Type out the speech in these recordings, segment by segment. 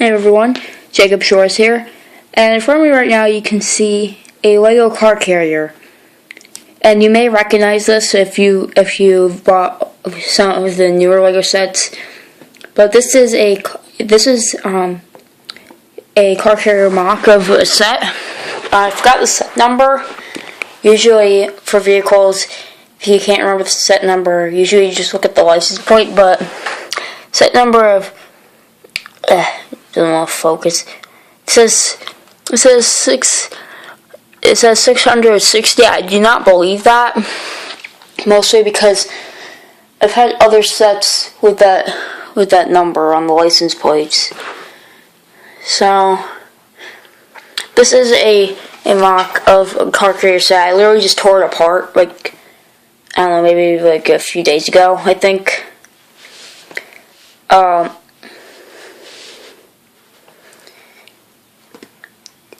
Hey everyone, Jacob Shores here, and in front of me right now you can see a Lego car carrier, and you may recognize this if you've bought some of the newer Lego sets. But this is a car carrier mock of a set. I forgot the set number. Usually for vehicles, if you can't remember the set number, usually you just look at the license plate. But set number of doesn't want to focus. It says 660. I do not believe that. Mostly because I've had other sets with that number on the license plates. So this is a mock of a car carrier set. I literally just tore it apart, like, I don't know, maybe like a few days ago, I think.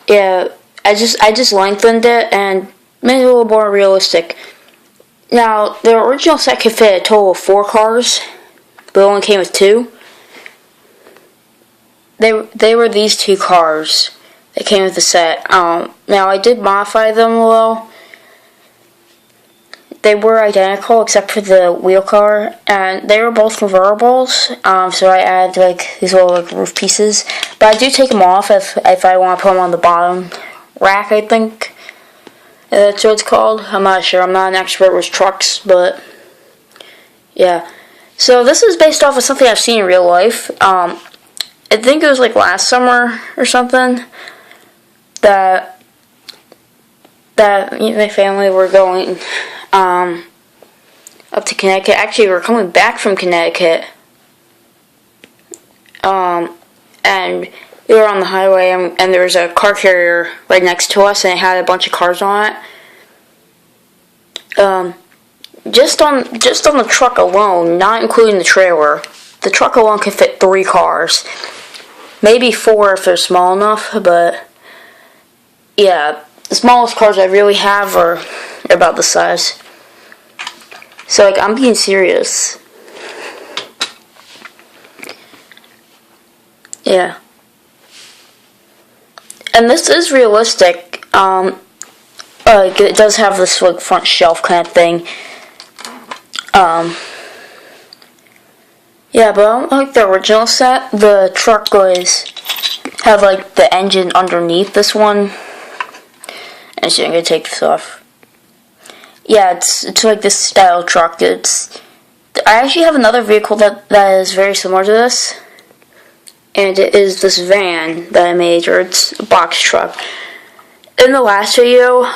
Yeah, I just lengthened it and made it a little more realistic. Now, the original set could fit a total of 4 cars, but it only came with 2. They were these 2 cars that came with the set. Now, I did modify them a little. They were identical except for the wheel car, and they were both convertibles, so I added like these little roof pieces. But I do take them off if I want to put them on the bottom rack, I think. That's what it's called. I'm not sure. I'm not an expert with trucks, but yeah. So this is based off of something I've seen in real life. I think it was like last summer or something that me and my family were going up to Connecticut. Actually, we were coming back from Connecticut, and we were on the highway, and there was a car carrier right next to us, and it had a bunch of cars on it. Just on the truck alone, not including the trailer, the truck alone could fit 3 cars, maybe 4 if they're small enough. But yeah, the smallest cars I really have are about this size. So, like, I'm being serious. Yeah. And this is realistic. It does have this, like, front shelf kind of thing. Yeah, but unlike the original set, the truck have, like, the engine underneath this one. And so I'm gonna take this off. Yeah, it's like this style truck. I actually have another vehicle that is very similar to this, and it is this van that I made, or it's a box truck. In the last video,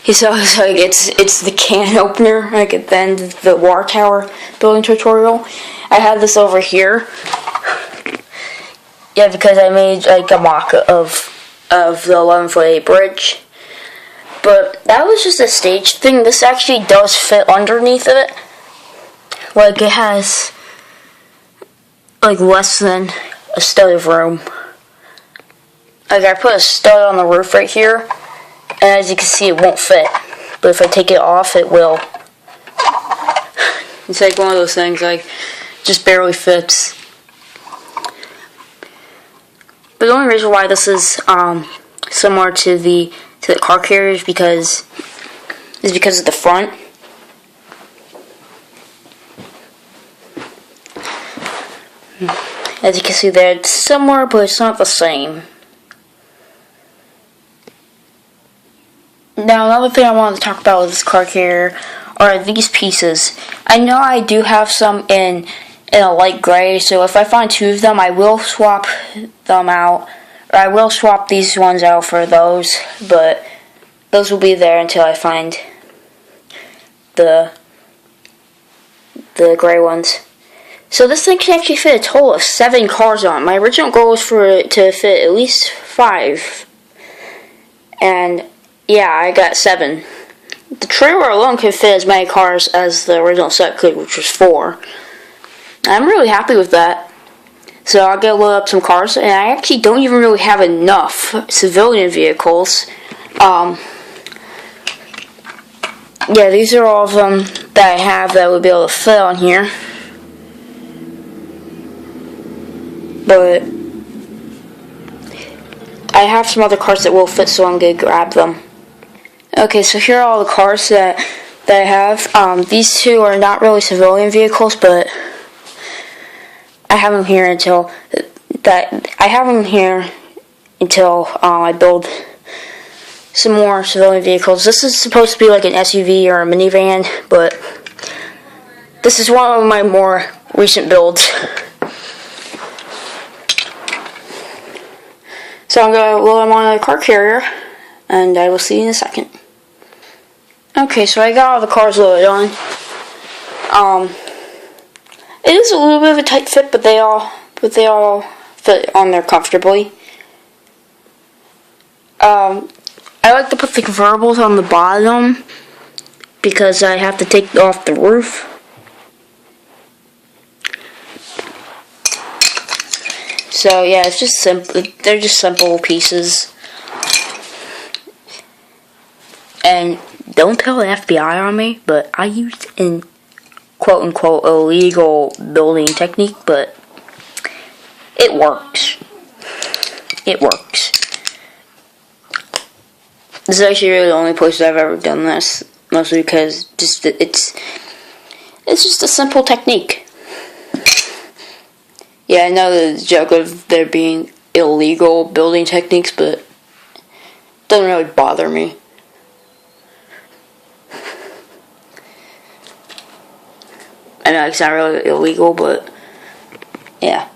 he saw like it's the can opener, like at the end of the water tower building tutorial. I have this over here. Yeah, because I made like a mock of the 11'8" bridge. But that was just a stage thing. This actually does fit underneath it. Like, it has, like, less than a stud of room. Like, I put a stud on the roof right here, and as you can see, it won't fit. But if I take it off, it will. It's like one of those things, like, just barely fits. But the only reason why this is, similar to the car carriers is because of the front. As you can see there, it's similar, but it's not the same. Now, another thing I wanted to talk about with this car carrier are these pieces. I know I do have some in a light gray, so if I find 2 of them, I will swap them out. Or I will swap these ones out for those, but those will be there until I find the gray ones. So this thing can actually fit a total of 7 cars on. My original goal was for it to fit at least 5. And yeah, I got 7. The trailer alone could fit as many cars as the original set could, which was 4. I'm really happy with that. So I'll get load up some cars, and I actually don't even really have enough civilian vehicles. Yeah, these are all of them that I have that would be able to fit on here. But I have some other cars that will fit, so I'm going to grab them. Okay, so here are all the cars that I have. These two are not really civilian vehicles, but I have them here until I build some more civilian vehicles. This is supposed to be like an SUV or a minivan, but this is one of my more recent builds. So I'm going to load them on a car carrier, and I will see you in a second. Okay, so I got all the cars loaded on. It is a little bit of a tight fit, but they all fit on there comfortably. I like to put the convertibles on the bottom because I have to take off the roof. So yeah, it's just simple. They're just simple pieces. And don't tell the FBI on me, but I used an quote-unquote illegal building technique, but it works. It works. This is actually really the only place I've ever done this, mostly because it's just a simple technique. Yeah, I know the joke of there being illegal building techniques, but it doesn't really bother me. I know it's not really illegal, but yeah.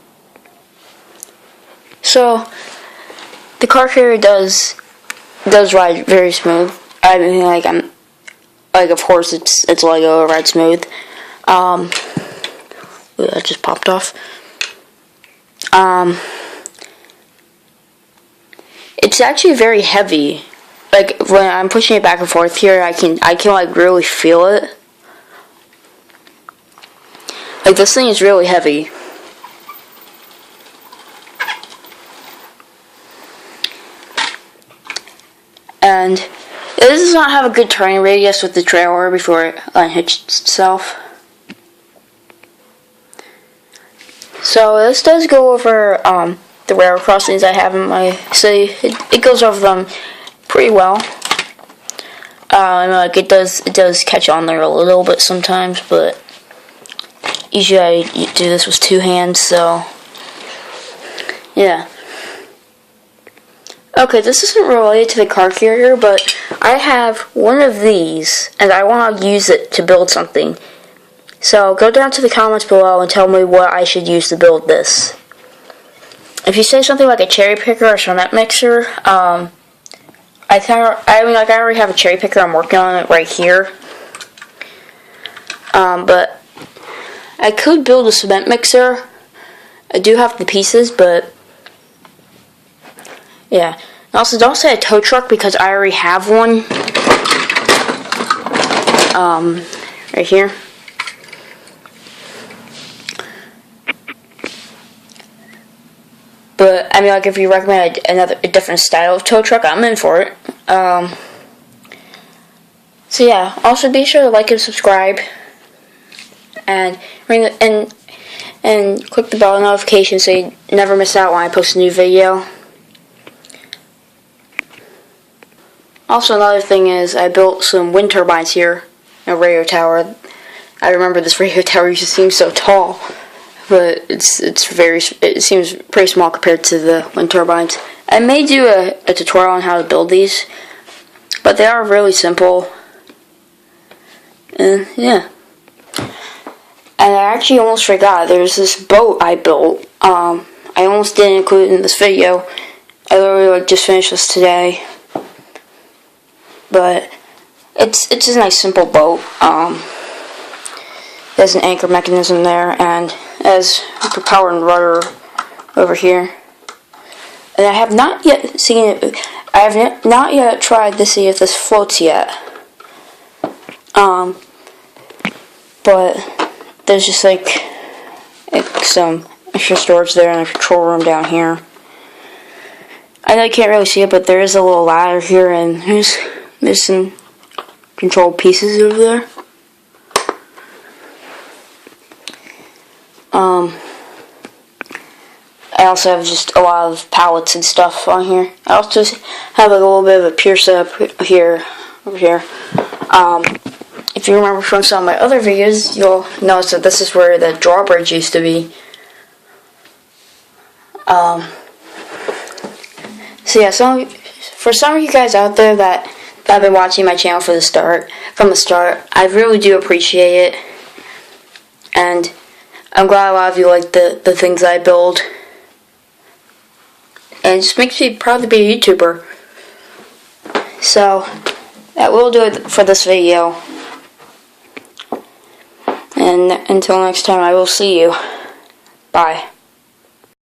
So the car carrier does ride very smooth. I mean, of course it's Lego, it rides smooth. That just popped off. It's actually very heavy. Like when I'm pushing it back and forth here, I can like really feel it. Like this thing is really heavy. And it does not have a good turning radius with the trailer before it unhitched itself. So this does go over the railroad crossings I have in my city. It goes over them pretty well. Like it does catch on there a little bit sometimes, but usually I do this with two hands, so yeah. Okay, this isn't related to the car carrier, but I have one of these, and I want to use it to build something. So go down to the comments below and tell me what I should use to build this. If you say something like a cherry picker or cement mixer, I already have a cherry picker. I'm working on it right here. But I could build a cement mixer. I do have the pieces, but yeah. And also, don't say a tow truck because I already have one. Right here. But I mean, like, if you recommend a different style of tow truck, I'm in for it. So yeah. Also, be sure to like and subscribe, and and click the bell notification so you never miss out when I post a new video. Also, another thing is I built some wind turbines here in a radio tower. I remember this radio tower used to seem so tall, but it seems pretty small compared to the wind turbines. I may do a tutorial on how to build these, but they are really simple. And yeah. And I actually almost forgot, there's this boat I built. I almost didn't include it in this video. I literally just finished this today. But it's a nice simple boat. There's an anchor mechanism there, and has a propeller and rudder over here. And I have not yet seen it. I have not yet tried to see if this floats yet. But there's just like some extra storage there and a control room down here. I know you can't really see it, but there is a little ladder here, and there's some control pieces over there. I also have just a lot of pallets and stuff on here. I also have like a little bit of a pier setup here, over here. If you remember from some of my other videos, you'll notice that this is where the drawbridge used to be. So yeah, for some of you guys out there that have been watching my channel from the start, I really do appreciate it, and I'm glad a lot of you like the things I build, and it just makes me proud to be a YouTuber. So that will do it for this video, and until next time, I will see you. Bye.